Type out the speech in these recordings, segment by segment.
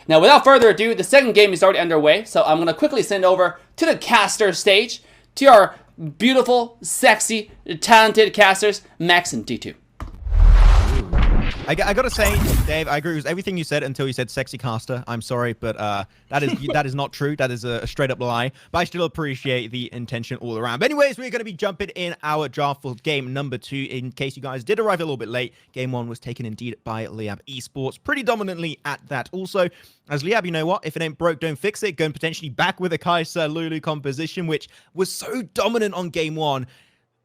Now, without further ado, the second game is already underway, so I'm going to quickly send over to the caster stage, to our beautiful, sexy, talented casters, Max and D2. I gotta say, Dave, I agree with everything you said until you said sexy caster. I'm sorry, but that is not true. That is a straight up lie. But I still appreciate the intention all around. But anyways, we're gonna be jumping in our draft for game number 2. In case you guys did arrive a little bit late, game 1 was taken indeed by Liyab Esports, pretty dominantly at that. Also, as Liyab, you know what? If it ain't broke, don't fix it. Going potentially back with a Kai'Sa Lulu composition, which was so dominant on game 1.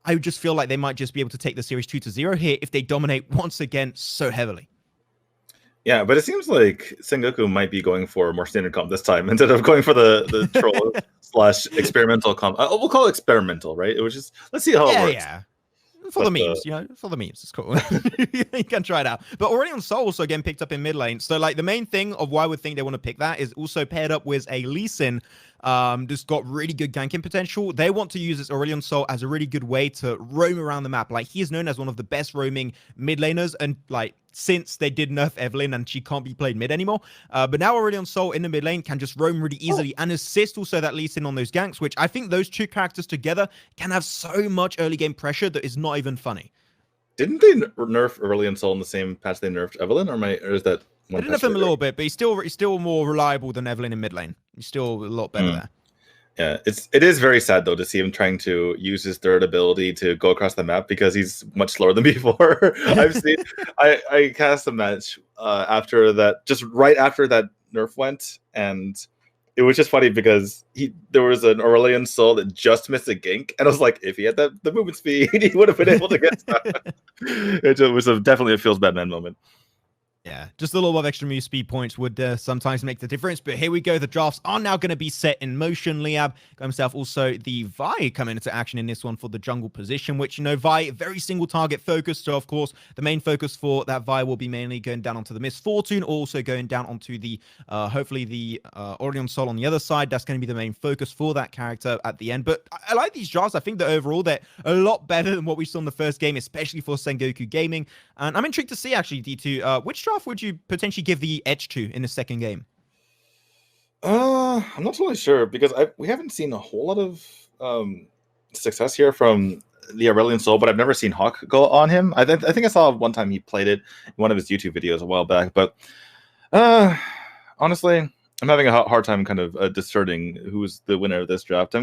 I just feel like they might just be able to take the series 2-0 here if they dominate once again so heavily. Yeah, but it seems like Sengoku might be going for more standard comp this time instead of going for the troll slash experimental comp. We'll call it experimental, right? It was just, let's see how it works. Yeah. For the memes, you know, for the memes, it's cool. You can try it out. But Aurelion Sol also again picked up in mid lane. So like the main thing of why I would think they want to pick that is also paired up with a Lee Sin. Just got really good ganking potential. They want to use this Aurelion Sol as a really good way to roam around the map. Like he is known as one of the best roaming mid laners, and like since they did nerf Evelynn and she can't be played mid anymore. But now Aurelion Sol in the mid lane can just roam really easily and assist also that Lee Sin on those ganks, which I think those two characters together can have so much early game pressure that is not even funny. Didn't they nerf Aurelion Sol in the same patch they nerfed Evelynn, or is that one? They did nerf him a little bit, but he's still more reliable than Evelynn in mid lane. He's still a lot better there. Yeah, it is very sad though to see him trying to use his third ability to go across the map because he's much slower than before. I cast a match after that, just right after that nerf went, and it was just funny because there was an Aurelion Sol that just missed a gank, and I was like, if he had the movement speed, he would have been able to get stuff. It was definitely a feels bad man moment. Yeah, just a little bit of extra move speed points would sometimes make the difference. But here we go. The drafts are now going to be set in motion. Liyab got himself also the Vi coming into action in this one for the jungle position, which, you know, Vi, very single target focused. So, of course, the main focus for that Vi will be mainly going down onto the Misfortune, also going down onto the, hopefully, the Aurelion Sol on the other side. That's going to be the main focus for that character at the end. But I like these drafts. I think that overall they're a lot better than what we saw in the first game, especially for Sengoku Gaming. And I'm intrigued to see, actually, D2, which draft would you potentially give the edge to in the second game? I'm not totally sure because we haven't seen a whole lot of success here from the Aurelion Sol, but I've never seen Hawk go on him. I think I saw one time he played it in one of his YouTube videos a while back, but honestly, I'm having a hard time kind of discerning who's the winner of this draft.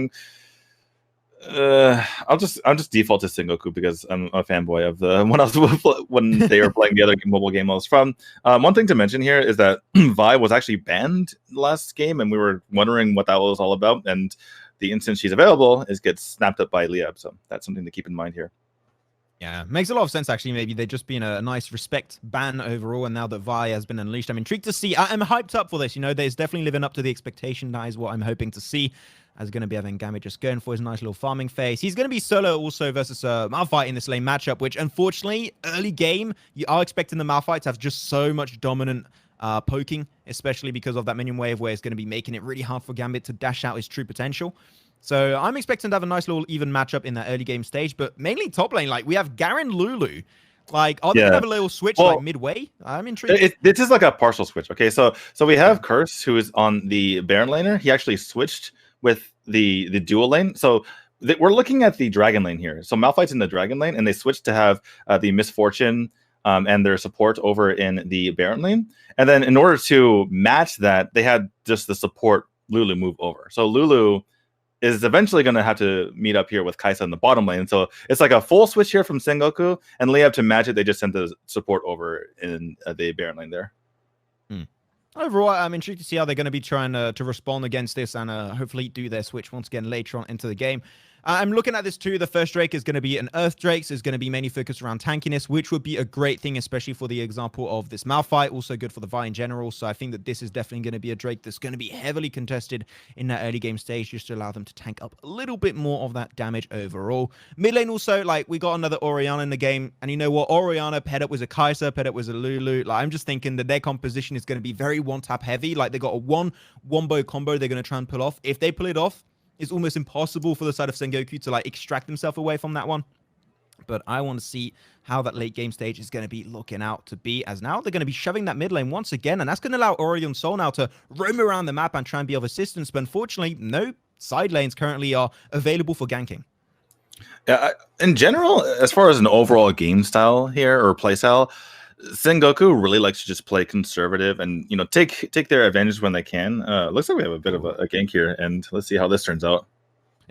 I'll just default to Sengoku because I'm a fanboy of the when they were playing the other mobile game I was from. One thing to mention here is that Vi was actually banned last game, and we were wondering what that was all about. And the instant she's available gets snapped up by Liyab, so that's something to keep in mind here. Yeah, makes a lot of sense, actually. Maybe they've just been a nice respect ban overall, and now that Vi has been unleashed, I'm intrigued to see. I'm hyped up for this. You know, there's definitely living up to the expectation. That is what I'm hoping to see. As going to be having Gambit just going for his nice little farming phase. He's going to be solo also versus Malphite in this lane matchup, which unfortunately, early game, you are expecting the Malphite to have just so much dominant poking, especially because of that minion wave where it's going to be making it really hard for Gambit to dash out his true potential. So I'm expecting to have a nice little even matchup in that early game stage, but mainly top lane, like we have Garen Lulu. Like, are they going to have a little switch like midway? I'm intrigued. This is like a partial switch, okay? So we have Curse, who is on the Baron laner. He actually switched with the dual lane. So we're looking at the dragon lane here. So Malphite's in the dragon lane, and they switched to have the Misfortune and their support over in the Baron lane. And then in order to match that, they had just the support Lulu move over. So Lulu is eventually going to have to meet up here with Kai'Sa in the bottom lane. So it's like a full switch here from Sengoku, and Liyab to match it, they just sent the support over in the Baron lane there. Overall, I'm intrigued to see how they're going to be trying to respond against this and hopefully do their switch once again later on into the game. I'm looking at this too. The first Drake is going to be an Earth Drake, so it's going to be mainly focused around tankiness, which would be a great thing, especially for the example of this Malphite. Also good for the Vi in general. So I think that this is definitely going to be a Drake that's going to be heavily contested in that early game stage, just to allow them to tank up a little bit more of that damage overall. Mid lane also, like, we got another Orianna in the game, and you know what? Orianna paired up with a Kai'Sa, paired up with a Lulu. Like, I'm just thinking that their composition is going to be very one-tap heavy. Like, they got a one-wombo combo they're going to try and pull off. If they pull it off, it's almost impossible for the side of Sengoku to like extract himself away from that one. But I want to see how that late game stage is going to be looking out to be, as now they're going to be shoving that mid lane once again, and that's going to allow Aurelion Sol now to roam around the map and try and be of assistance. But unfortunately, no side lanes currently are available for ganking. Yeah, in general, as far as an overall game style here or play style, Sengoku really likes to just play conservative and take their advantage when they can. Looks like we have a bit of a gank here, and let's see how this turns out.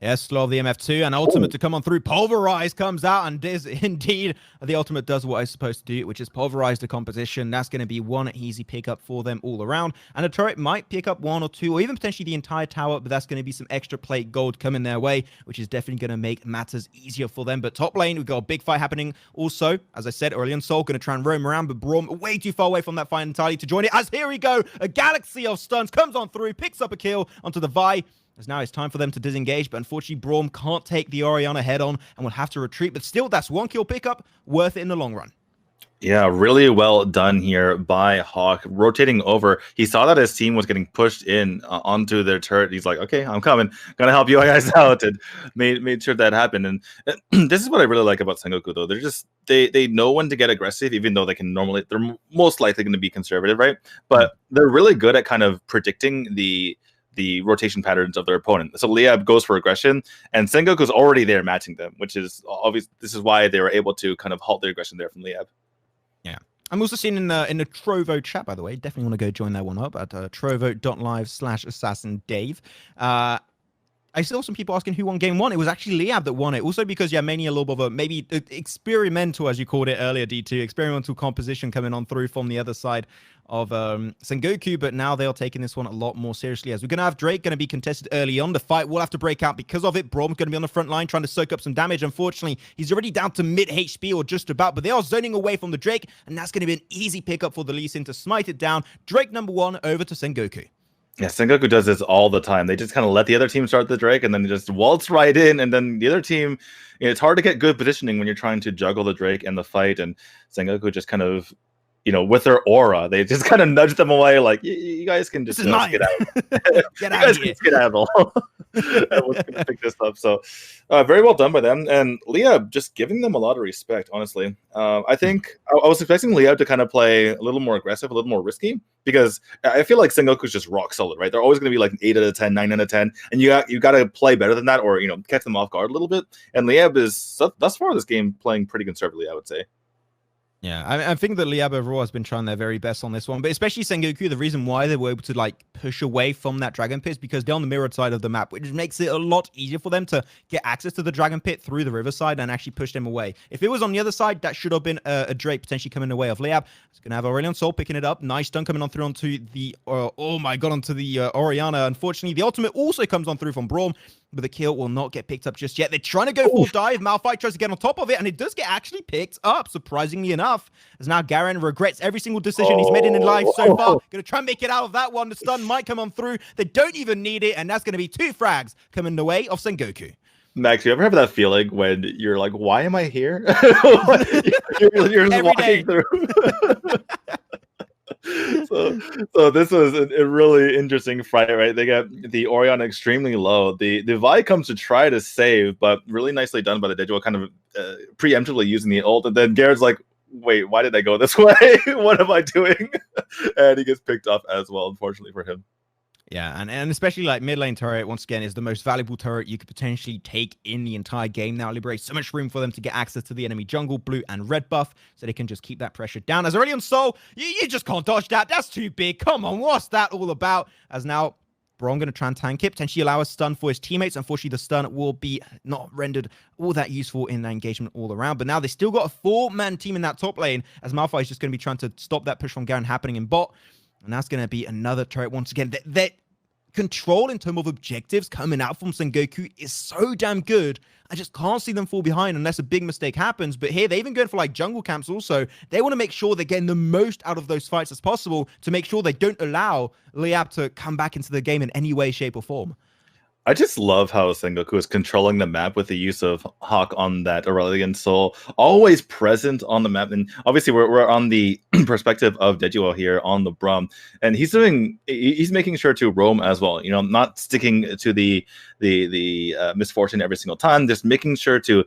Yes, slow of the MF2 and ultimate to come on through. Pulverize comes out, and is indeed the ultimate does what it's supposed to do, which is pulverize the composition. That's going to be one easy pickup for them all around. And the turret might pick up 1 or 2 or even potentially the entire tower, but that's going to be some extra plate gold coming their way, which is definitely going to make matters easier for them. But top lane, we've got a big fight happening. Also, as I said, Aurelion Sol going to try and roam around, but BRAWL way too far away from that fight entirely to join it. As here we go, a galaxy of stuns comes on through, picks up a kill onto the Vi. As now it's time for them to disengage, but unfortunately BRAWL can't take the Orianna head on and will have to retreat. But still, that's 1 kill pickup, worth it in the long run. Yeah, really well done here by Hawk, rotating over. He saw that his team was getting pushed in onto their turret. He's like, okay, I'm coming. Gonna help you guys out, and made sure that happened. And this is what I really like about Sengoku, though. They're just, they know when to get aggressive, even though they're most likely going to be conservative, right? But they're really good at kind of predicting the rotation patterns of their opponent. So Liyab goes for aggression, and Sengoku's already there matching them, which is obvious. This is why they were able to kind of halt their aggression there from Liyab. Yeah. I'm also seeing in the Trovo chat, by the way. Definitely want to go join that one up at trovo.live/AssassinDave. I saw some people asking who won game 1. It was actually Liyab that won it. Also because, yeah, Mania a little bit of a maybe experimental, as you called it earlier, D2, experimental composition coming on through from the other side of Sengoku, but now they're taking this one a lot more seriously, as we're going to have Drake going to be contested early on. The fight will have to break out because of it. BRAWL's going to be on the front line trying to soak up some damage. Unfortunately, he's already down to mid HP or just about, but they are zoning away from the Drake, and that's going to be an easy pickup for the Lee Sin to smite it down. Drake number 1 over to Sengoku. Yeah, Sengoku does this all the time. They just kind of let the other team start the Drake, and then they just waltz right in, and then the other team, it's hard to get good positioning when you're trying to juggle the Drake and the fight, and Sengoku just kind of, with their aura, they just kind of nudge them away, like, you guys can just get out. Get out of here. Skedaddle. Everyone's going to pick this up. So very well done by them. And Liyab just giving them a lot of respect, honestly. I think I was expecting Liyab to kind of play a little more aggressive, a little more risky, because I feel like Sengoku's just rock solid, right? They're always going to be like 8 out of 10, 9 out of 10. And you got to play better than that, or, catch them off guard a little bit. And Liyab is, thus far this game, playing pretty conservatively, I would say. Yeah, I think that Liyab overall has been trying their very best on this one, but especially Sengoku, the reason why they were able to push away from that Dragon Pit is because they're on the mirrored side of the map, which makes it a lot easier for them to get access to the Dragon Pit through the riverside and actually push them away. If it was on the other side, that should have been a Drake potentially coming in the way of Liyab. It's going to have Aurelion Sol picking it up. Nice stun coming on through onto the, onto the Orianna. Unfortunately, the ultimate also comes on through from BRAWL, but the kill will not get picked up just yet. They're trying to go full dive. Malphite tries to get on top of it, and it does get actually picked up, surprisingly enough, as now Garen regrets every single decision he's made in life so far. Going to try and make it out of that one. The stun might come on through. They don't even need it, and that's going to be 2 frags coming the way of Sengoku. Max, you ever have that feeling when you're like, why am I here? you're just walking through. So this was a really interesting fight, right? They got the Orianna extremely low. The Vi comes to try to save, but really nicely done by the Dejiwo, kind of preemptively using the ult. And then Garrett's like, wait, why did I go this way? What am I doing? And he gets picked up as well, unfortunately for him. Yeah, and especially mid lane turret, once again, is the most valuable turret you could potentially take in the entire game. Now liberates so much room for them to get access to the enemy jungle, blue and red buff, so they can just keep that pressure down. As Aurelion Sol, you just can't dodge that. That's too big. Come on, what's that all about? As now, BRAWL going to try and tank it, potentially allow a stun for his teammates. Unfortunately, the stun will be not rendered all that useful in that engagement all around. But now they still got a 4-man team in that top lane, as Malphite is just going to be trying to stop that push from Garen happening in bot. And that's going to be another turret once again. That control in terms of objectives coming out from Sengoku is so damn good. I just can't see them fall behind unless a big mistake happens. But here, they're even going for jungle camps also. They want to make sure they're getting the most out of those fights as possible to make sure they don't allow Liyab to come back into the game in any way, shape, or form. I just love how Sengoku is controlling the map with the use of Hawk on that Aurelian Soul, always present on the map. And obviously, we're on the perspective of Dejiwo here on the Braum, and he's making sure to roam as well. You know, not sticking to the misfortune every single time, just making sure to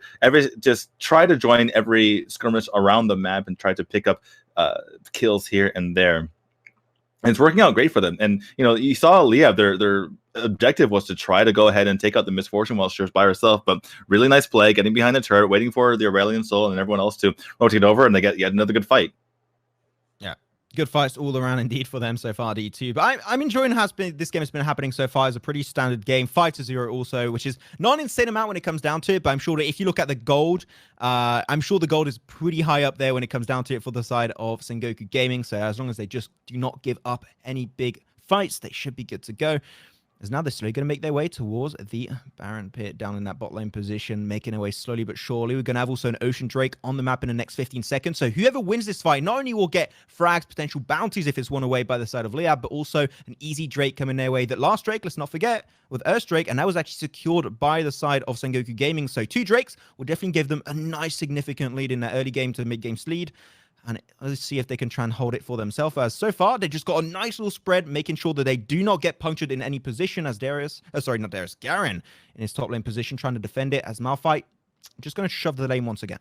just try to join every skirmish around the map and try to pick up kills here and there. And it's working out great for them. And you know, you saw Liyab, their objective was to try to go ahead and take out the misfortune while she was by herself. But really nice play, getting behind the turret, waiting for the Aurelian Soul and everyone else to rotate over, and they get yet another good fight. Yeah, good fights all around indeed for them so far, D2. But I'm enjoying how this game has been happening so far. It's a pretty standard game, 5-0 also, which is not an insane amount when it comes down to it. But I'm sure that if you look at the gold, I'm sure the gold is pretty high up there when it comes down to it for the side of Sengoku Gaming. So as long as they just do not give up any big fights, they should be good to go. As now they're slowly going to make their way towards the Baron pit down in that bot lane position, making their way slowly but surely. We're going to have also an Ocean Drake on the map in the next 15 seconds. So whoever wins this fight, not only will get frags, potential bounties if it's won away by the side of Liyab, but also an easy Drake coming their way. That last Drake, let's not forget, with Earth Drake, and that was actually secured by the side of Sengoku Gaming. So 2 Drakes will definitely give them a nice significant lead in that early game to mid-game lead. And let's see if they can try and hold it for themselves. As so far, they just got a nice little spread, making sure that they do not get punctured in any position as Garen in his top lane position, trying to defend it as Malphite just going to shove the lane once again.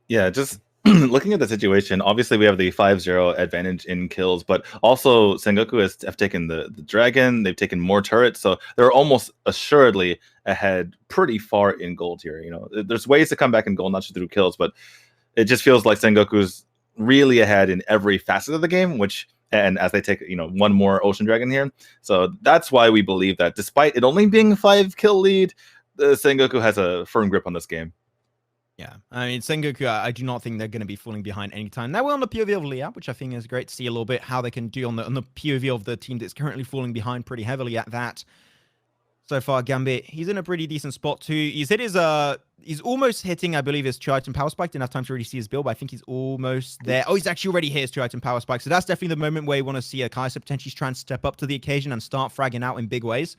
Yeah, just looking at the situation, obviously we have the 5-0 advantage in kills, but also Sengoku have taken the dragon, they've taken more turrets, so they're almost assuredly ahead pretty far in gold here. You know, there's ways to come back in gold, not just through kills, but it just feels like Sengoku's really ahead in every facet of the game, and as they take, you know, one more Ocean Dragon here. So that's why we believe that despite it only being a 5-kill lead, Sengoku has a firm grip on this game. Yeah, I mean, Sengoku, I do not think they're going to be falling behind anytime. Now we're on the POV of Liyab, which I think is great to see a little bit how they can do on the POV of the team that's currently falling behind pretty heavily at that. So far, Gambit, he's in a pretty decent spot too. He's hit his, he's almost hitting, I believe, his 2-item power spike. Didn't have time to really see his build, but I think he's almost there. Oh, he's actually already hit his 2-item power spike. So that's definitely the moment where you want to see a Kai'Sa potentially try and step up to the occasion and start fragging out in big ways.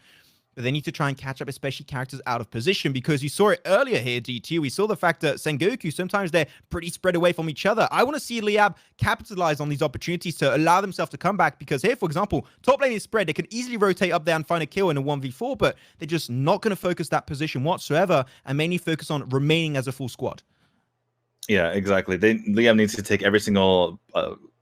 But they need to try and catch up, especially characters out of position, because you saw it earlier here, D2. We saw the fact that Sengoku, sometimes they're pretty spread away from each other. I want to see Liyab capitalize on these opportunities to allow themselves to come back, because here, for example, top lane is spread. They can easily rotate up there and find a kill in a 1v4, but they're just not going to focus that position whatsoever and mainly focus on remaining as a full squad. Yeah, exactly. Liyab needs to take every single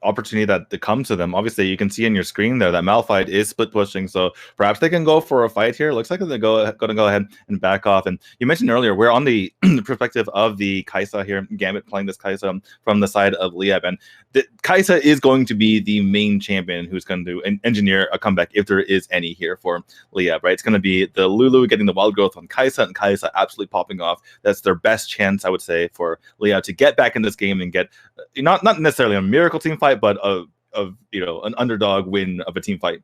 opportunity that comes to them. Obviously, you can see in your screen there that Malphite is split pushing, so perhaps they can go for a fight here. Looks like they're going to go ahead and back off. And you mentioned earlier, we're on the perspective of the Kai'Sa here, Gambit playing this Kai'Sa from the side of Liyab, and Kai'Sa is going to be the main champion who's going to engineer a comeback if there is any here for Liyab, right? It's going to be the Lulu getting the wild growth on Kai'Sa, and Kai'Sa absolutely popping off. That's their best chance, I would say, for Liyab to get back in this game and get not necessarily a miracle team fight, but of you know, an underdog win of a team fight.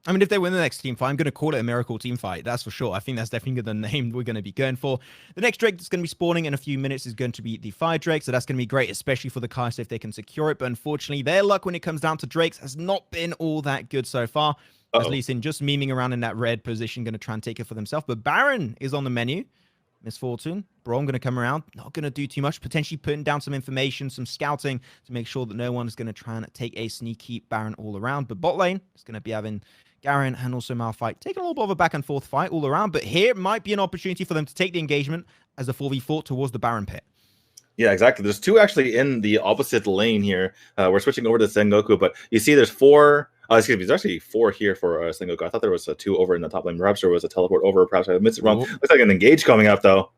I mean, if they win the next team fight, I'm going to call it a miracle team fight. That's for sure. I think that's definitely the name we're going to be going for. The next Drake that's going to be spawning in a few minutes is going to be the Fire Drake. So that's going to be great, especially for the Kai'Sa if they can secure it. But unfortunately, their luck when it comes down to Drakes has not been all that good so far. As Lee Sin just memeing around in that red position, going to try and take it for themselves. But Baron is on the menu. Misfortune. BRAWL going to come around. Not going to do too much. Potentially putting down some information, some scouting to make sure that no one is going to try and take a sneaky Baron all around. But bot lane is going to be having Garen and also Malphite taking a little bit of a back and forth fight all around. But here might be an opportunity for them to take the engagement as a 4v4 towards the Baron pit. Yeah, exactly. There's two actually in the opposite lane here. We're switching over to Sengoku, but you see there's four. Excuse me, there's actually 4 here for Sengoku. I thought there was 2 over in the top lane. Perhaps there was a teleport over. Perhaps I missed it wrong. Looks like an engage coming up, though.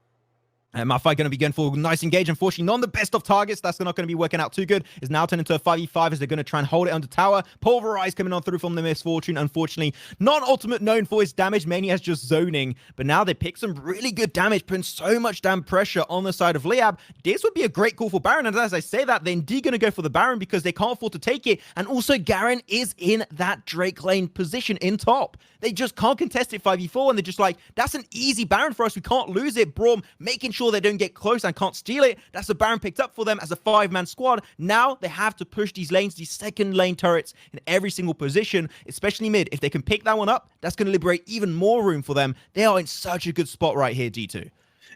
And Malphite going to be going for a nice engage. Unfortunately, not on the best of targets. That's not going to be working out too good. It's now turned into a 5v5 as they're going to try and hold it under tower. Pulverize coming on through from the Misfortune. Unfortunately, non-ultimate known for his damage, mainly as just zoning. But now they pick some really good damage, putting so much damn pressure on the side of Liyab. This would be a great call for Baron. And as I say that, they're indeed going to go for the Baron because they can't afford to take it. And also, Garen is in that Drake lane position in top. They just can't contest it 5v4. And they're just like, that's an easy Baron for us. We can't lose it. BRAWL making sure they don't get close and can't steal it. That's the Baron picked up for them as a 5-man squad. Now they have to push these lanes, these second lane turrets in every single position, especially mid. If they can pick that one up, that's going to liberate even more room for them. They are in such a good spot right here, D2.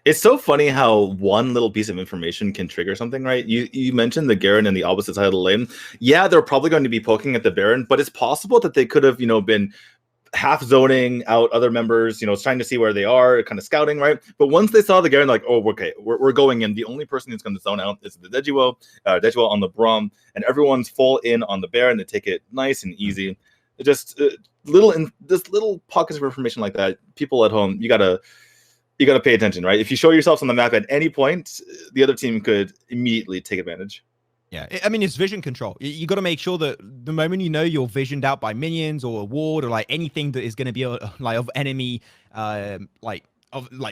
It's so funny how one little piece of information can trigger something, right? You mentioned the Garen in the opposite side of the lane. Yeah, they're probably going to be poking at the Baron, but it's possible that they could have, been half zoning out other members, trying to see where they are, kind of scouting, right? But once they saw the Garen, like, oh, okay, we're going in. The only person who's going to zone out is the Dejiwo on the BRAWL, and everyone's full in on the Baron. They take it nice and easy. Just little pockets of information like that. People at home, you gotta pay attention, right? If you show yourselves on the map at any point, the other team could immediately take advantage. Yeah, I mean, it's vision control. You got to make sure that the moment you're visioned out by minions or a ward or like anything that is going to be of enemy,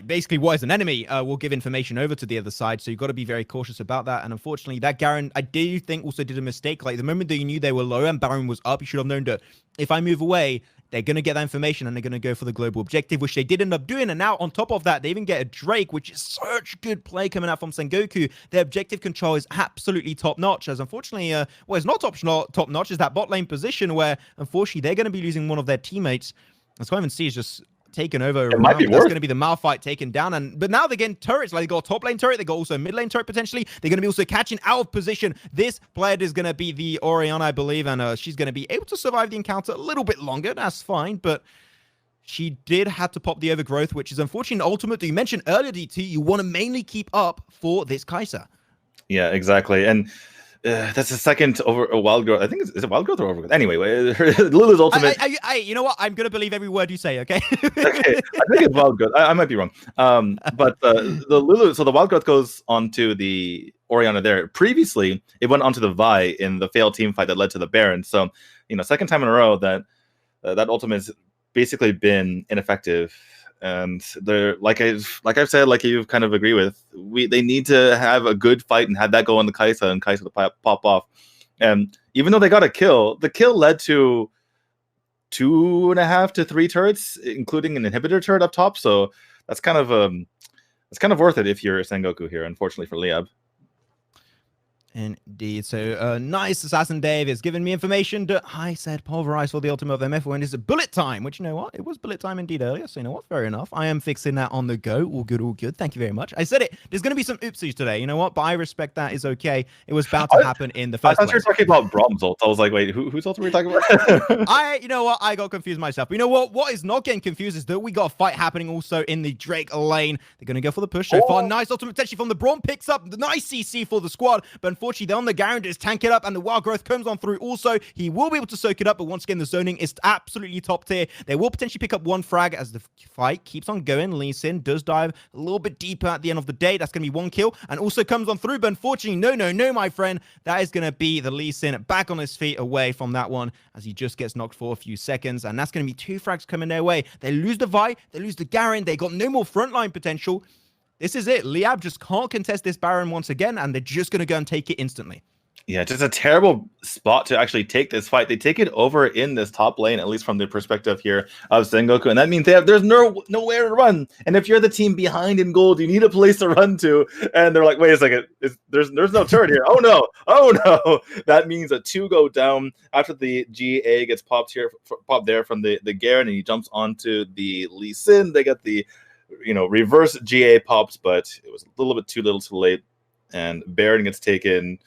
basically what is an enemy, will give information over to the other side. So you've got to be very cautious about that. And unfortunately, that Garen, I do think also did a mistake. Like the moment that you knew they were low and Baron was up, you should have known that if I move away, they're going to get that information and they're going to go for the global objective, which they did end up doing. And now on top of that, they even get a Drake, which is such good play coming out from Sengoku. Their objective control is absolutely top-notch, as unfortunately, it's not top-notch, is that bot lane position where, unfortunately, they're going to be losing one of their teammates. As Cleven C is just taken over. It might be That's going to be the Malphite taken down. But now they're getting turrets. Like they got a top lane turret. They got also a mid lane turret potentially. They're going to be also catching out of position. This player is going to be the Orianna, I believe. And she's going to be able to survive the encounter a little bit longer. That's fine. But she did have to pop the overgrowth, which is unfortunately an ultimate that you mentioned earlier, DT. You want to mainly keep up for this Kai'Sa. Yeah, exactly. And that's the second over a wild growth. I think is it wild growth or overgrowth? Anyway, Lulu's ultimate. You know what? I'm gonna believe every word you say. Okay. Okay, I think it's wild growth. I might be wrong. But the Lulu. So the wild growth goes onto the Orianna there. Previously, it went onto the Vi in the failed team fight that led to the Baron. So second time in a row that that ultimate's basically been ineffective. And they're like I've said, like you kind of agree with, they need to have a good fight and have that go on the Kai'Sa and Kai'Sa to pop off. And even though they got a kill, the kill led to 2.5 to 3 turrets, including an inhibitor turret up top. So that's kind of worth it if you're Sengoku here. Unfortunately for Liyab. Indeed. So, nice. Assassin Dave is giving me information that I said pulverize for the ultimate of MF when it's bullet time, which, you know what? It was bullet time indeed earlier. So, you know what? Fair enough. I am fixing that on the go. All good, all good. Thank you very much. I said it. There's going to be some oopsies today. You know what? But I respect that. It's okay. It was bound to happen in the first place. I thought you were talking about Brahm's ult. I was like, wait, whose ult were we talking about? You know what? I got confused myself. But you know what? What is not getting confused is that we got a fight happening also in the Drake lane. They're going to go for the push so far. Nice ultimate potentially from the BRAWL. Picks up the nice CC for the squad. But unfortunately, they're on the Garen. Is tank it up, and the wild growth comes on through also. He will be able to soak it up, but once again, the zoning is absolutely top tier. They will potentially pick up one frag as the fight keeps on going. Lee Sin does dive a little bit deeper at the end of the day. That's going to be one kill, and also comes on through, but unfortunately, no, my friend. That is going to be the Lee Sin back on his feet away from that one as he just gets knocked for a few seconds, and that's going to be 2 frags coming their way. They lose the Vi, they lose the Garen, they got no more frontline potential. This is it. Liyab just can't contest this Baron once again, and they're just going to go and take it instantly. Yeah, just a terrible spot to actually take this fight. They take it over in this top lane, at least from the perspective here of Sengoku, and that means there's nowhere to run. And if you're the team behind in gold, you need a place to run to. And they're like, wait a second, there's no turret here. Oh no! That means a 2 go down after the GA gets popped there from the Garen, and he jumps onto the Lee Sin. They get the reverse GA pops, but it was a little bit too little, too late, and Baron gets taken.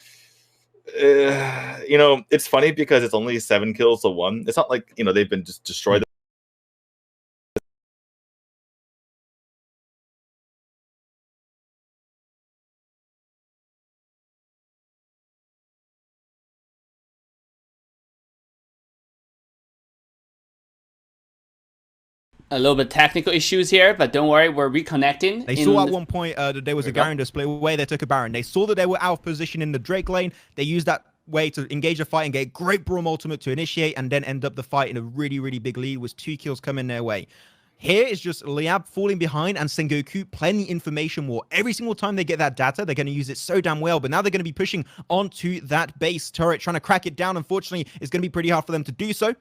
It's funny because it's only 7 kills to 1. It's not like they've been just destroyed. A little bit technical issues here, but don't worry, we're reconnecting. They saw at one point that there was a Garen display where they took a Baron. They saw that they were out of position in the Drake lane. They used that way to engage a fight and get great BRAWL ultimate to initiate and then end up the fight in a really, really big lead with 2 kills coming their way. Here is just Liyab falling behind and Sengoku playing the information war. Every single time they get that data, they're going to use it so damn well. But now they're going to be pushing onto that base turret, trying to crack it down. Unfortunately, it's going to be pretty hard for them to do so.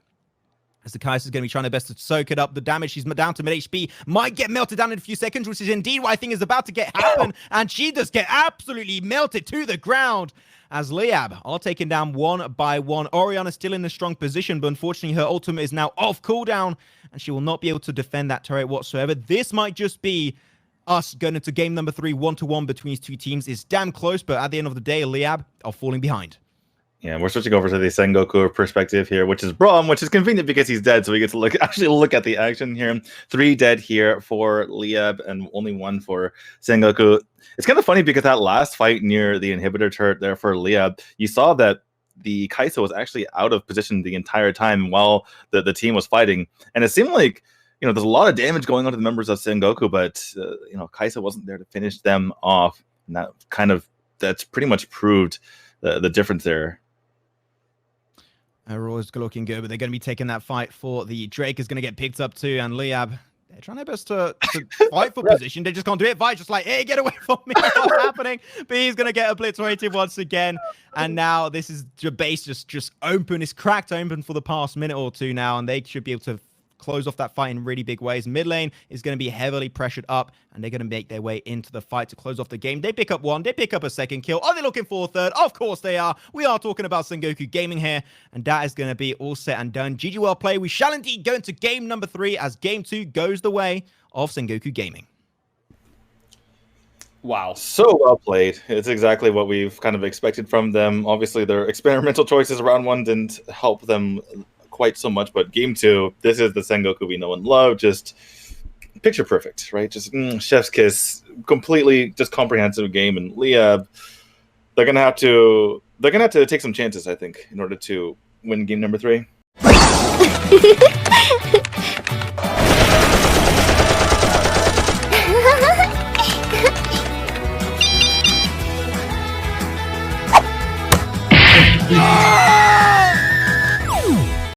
as the Kai'Sa is going to be trying their best to soak it up. The damage, she's down to mid-HP, might get melted down in a few seconds, which is indeed what I think is about to happen. And she does get absolutely melted to the ground as Liyab are taken down one by one. Orianna still in a strong position, but unfortunately her ultimate is now off cooldown, and she will not be able to defend that turret whatsoever. This might just be us going into game number 3, 1-1 between these two teams. It's damn close, but at the end of the day, Liyab are falling behind. Yeah, we're switching over to the Sengoku perspective here, which is Brawl, which is convenient because he's dead, so we get to actually look at the action here. 3 dead here for Liyab and only 1 for Sengoku. It's kind of funny because that last fight near the inhibitor turret there for Liyab, you saw that the Kai'Sa was actually out of position the entire time while the team was fighting, and it seemed like, you know, there's a lot of damage going on to the members of Sengoku, but you know, Kai'Sa wasn't there to finish them off, and that's pretty much proved the difference there. Raw is looking good, but they're going to be taking that fight for the Drake is going to get picked up too, and Liyab, they're trying their best to fight for position. They just can't do it. Vi just like, hey, get away from me. What's happening? But he's going to get obliterated once again. And now this is the base just open. It's cracked open for the past minute or two now, and they should be able to close off that fight in really big ways. Mid lane is going to be heavily pressured up, and they're going to make their way into the fight to close off the game. They pick up 1, they pick up a 2nd kill. Are they looking for a 3rd? Of course they are. We are talking about Sengoku Gaming here, and that is going to be all set and done. GG well play. We shall indeed go into game number 3 as game 2 goes the way of Sengoku Gaming. Wow. So well played. It's exactly what we've kind of expected from them. Obviously, their experimental choices round 1 didn't help them quite so much, but game 2, this is the Sengoku we know and love. Just picture perfect, right? Just chef's kiss, completely just comprehensive game. And Liyab, they're gonna have to take some chances, I think, in order to win game number 3.